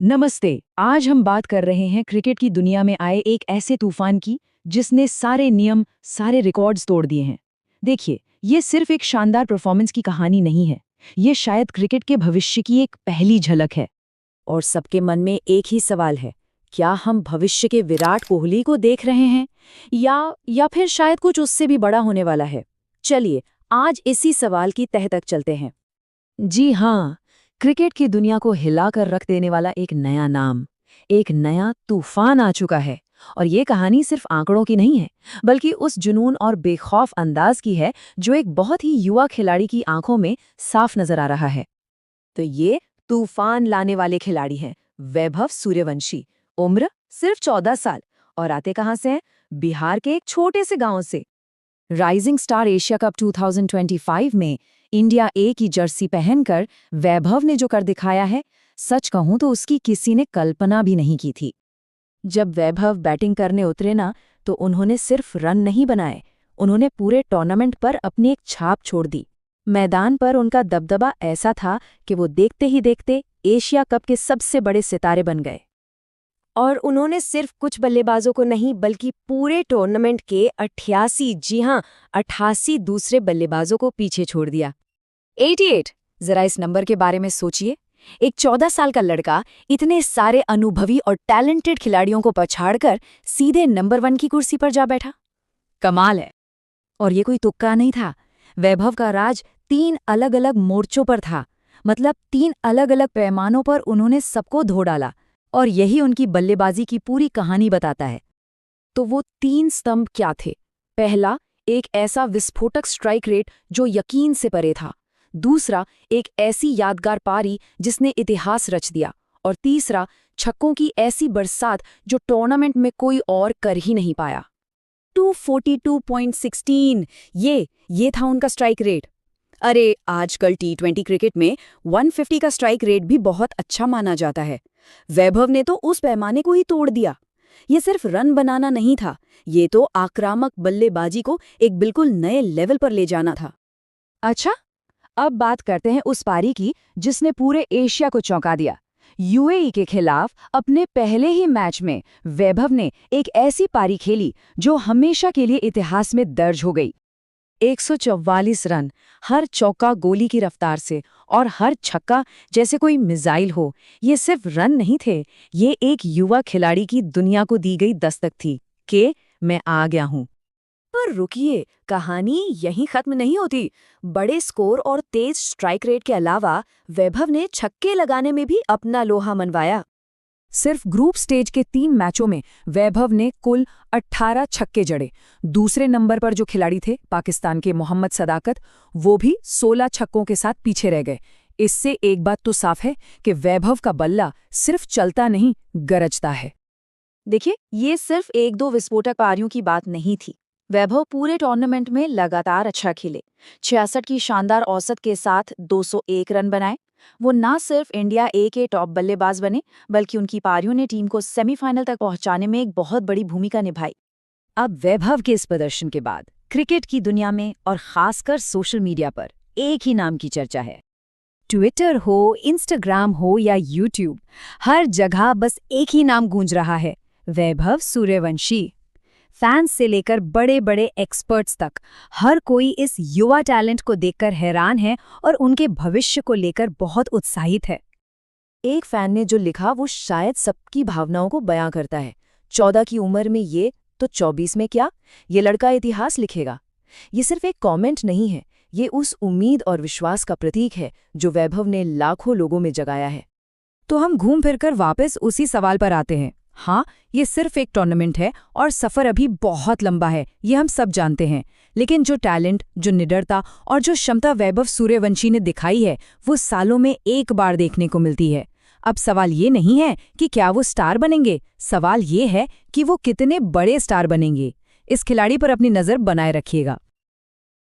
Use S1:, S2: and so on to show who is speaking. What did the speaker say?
S1: नमस्ते। आज हम बात कर रहे हैं क्रिकेट की दुनिया में आए एक ऐसे तूफान की जिसने सारे नियम, सारे रिकॉर्ड्स तोड़ दिए हैं। देखिए, ये सिर्फ एक शानदार परफॉर्मेंस की कहानी नहीं है। ये शायद क्रिकेट के भविष्य की एक पहली झलक है।
S2: और सबके मन में एक ही सवाल है, क्या हम भविष्य के विराट कोहली को देख रहे हैं या फिर शायद कुछ उससे भी बड़ा होने वाला है। चलिए आज इसी सवाल की तह तक चलते हैं।
S1: जी हाँ, क्रिकेट की दुनिया को हिलाकर रख देने वाला एक नया नाम, एक नया तूफान आ चुका है। और ये कहानी सिर्फ आंकड़ों की नहीं है, बल्कि उस जुनून और बेखौफ अंदाज की है जो एक बहुत ही युवा खिलाड़ी की आंखों में साफ नजर आ रहा है।
S2: तो ये तूफान लाने वाले खिलाड़ी हैं वैभव सूर्यवंशी। उम्र सिर्फ 14 साल और आते कहां से हैं? बिहार के एक छोटे से गांव से। राइजिंग स्टार एशिया कप 2025 में इंडिया ए की जर्सी पहनकर वैभव ने जो कर दिखाया है, सच कहूं तो उसकी किसी ने कल्पना भी नहीं की थी। जब वैभव बैटिंग करने उतरे ना, तो उन्होंने सिर्फ रन नहीं बनाए, उन्होंने पूरे टूर्नामेंट पर अपनी एक छाप छोड़ दी। मैदान पर उनका दबदबा ऐसा था कि वो देखते ही देखते एशिया कप के सबसे बड़े सितारे बन गए। और उन्होंने सिर्फ कुछ बल्लेबाजों को नहीं बल्कि पूरे टूर्नामेंट के 88, जी हां 88 दूसरे बल्लेबाजों को पीछे छोड़ दिया। 88, जरा इस नंबर के बारे में सोचिए। एक 14 साल का लड़का इतने सारे अनुभवी और टैलेंटेड खिलाड़ियों को पछाड़कर सीधे नंबर 1 की कुर्सी पर जा बैठा। कमाल है। और ये कोई तुक्का नहीं था। वैभव का राज 3 अलग अलग मोर्चों पर था, मतलब 3 अलग अलग पैमानों पर उन्होंने सबको धो डाला। और यही उनकी बल्लेबाजी की पूरी कहानी बताता है। तो वो 3 स्तंभ क्या थे? पहला, एक ऐसा विस्फोटक स्ट्राइक रेट जो यकीन से परे था। दूसरा, एक ऐसी यादगार पारी जिसने इतिहास रच दिया। और तीसरा, छक्कों की ऐसी बरसात जो टूर्नामेंट में कोई और कर ही नहीं पाया। 242.16, ये था उनका स्ट्राइक रेट। अरे आजकल T20 क्रिकेट में 150 का स्ट्राइक रेट भी बहुत अच्छा माना जाता है। वैभव ने तो उस पैमाने को ही तोड़ दिया। ये सिर्फ रन बनाना नहीं था, ये तो आक्रामक बल्लेबाजी को एक बिल्कुल नए लेवल पर ले जाना था।
S1: अच्छा, अब बात करते हैं उस पारी की जिसने पूरे एशिया को चौंका दिया। यूएई के खिलाफ अपने पहले ही मैच में वैभव ने एक ऐसी पारी खेली जो हमेशा के लिए इतिहास में दर्ज हो गई। 144 रन, हर चौका गोली की रफ्तार से और हर छक्का जैसे कोई मिसाइल हो। ये सिर्फ रन नहीं थे, ये एक युवा खिलाड़ी की दुनिया को दी गई दस्तक थी कि मैं आ गया हूं।
S2: पर रुकिए, कहानी यहीं खत्म नहीं होती। बड़े स्कोर और तेज स्ट्राइक रेट के अलावा वैभव ने छक्के लगाने में भी अपना लोहा मनवाया।
S1: सिर्फ ग्रुप स्टेज के 3 मैचों में वैभव ने कुल 18 छक्के जड़े। दूसरे नंबर पर जो खिलाड़ी थे, पाकिस्तान के मोहम्मद सदाकत, वो भी 16 छक्कों के साथ पीछे रह गए। इससे एक बात तो साफ है कि वैभव का बल्ला सिर्फ चलता नहीं, गरजता है।
S2: देखिए, ये सिर्फ 1-2 विस्फोटक पारियों की बात नहीं थी। वैभव पूरे टूर्नामेंट में लगातार अच्छा खेले। 66 की शानदार औसत के साथ 201 रन बनाए। वो ना सिर्फ इंडिया ए के टॉप बल्लेबाज बने, बल्कि उनकी पारियों ने टीम को सेमीफाइनल तक पहुंचाने में एक बहुत बड़ी भूमिका निभाई।
S1: अब वैभव के इस प्रदर्शन के बाद क्रिकेट की दुनिया में और खासकर सोशल मीडिया पर एक ही नाम की चर्चा है। ट्विटर हो, इंस्टाग्राम हो या यूट्यूब, हर जगह बस एक ही नाम गूंज रहा है, वैभव सूर्यवंशी। फैंस से लेकर बड़े बड़े एक्सपर्ट्स तक हर कोई इस युवा टैलेंट को देखकर हैरान है और उनके भविष्य को लेकर बहुत उत्साहित है।
S2: एक फैन ने जो लिखा वो शायद सबकी भावनाओं को बयां करता है। 14 की उम्र में ये, तो 24 में क्या? ये लड़का इतिहास लिखेगा। ये सिर्फ एक कमेंट नहीं है, ये उस उम्मीद और विश्वास का प्रतीक है जो वैभव ने लाखों लोगों में जगाया है।
S1: तो हम घूम फिरकर वापस उसी सवाल पर आते हैं। हाँ, ये सिर्फ एक टूर्नामेंट है और सफर अभी बहुत लंबा है, ये हम सब जानते हैं। लेकिन जो टैलेंट, जो निडरता और जो क्षमता वैभव सूर्यवंशी ने दिखाई है, वो सालों में एक बार देखने को मिलती है। अब सवाल ये नहीं है कि क्या वो स्टार बनेंगे, सवाल ये है कि वो कितने बड़े स्टार बनेंगे। इस खिलाड़ी पर अपनी नज़र बनाए रखिएगा।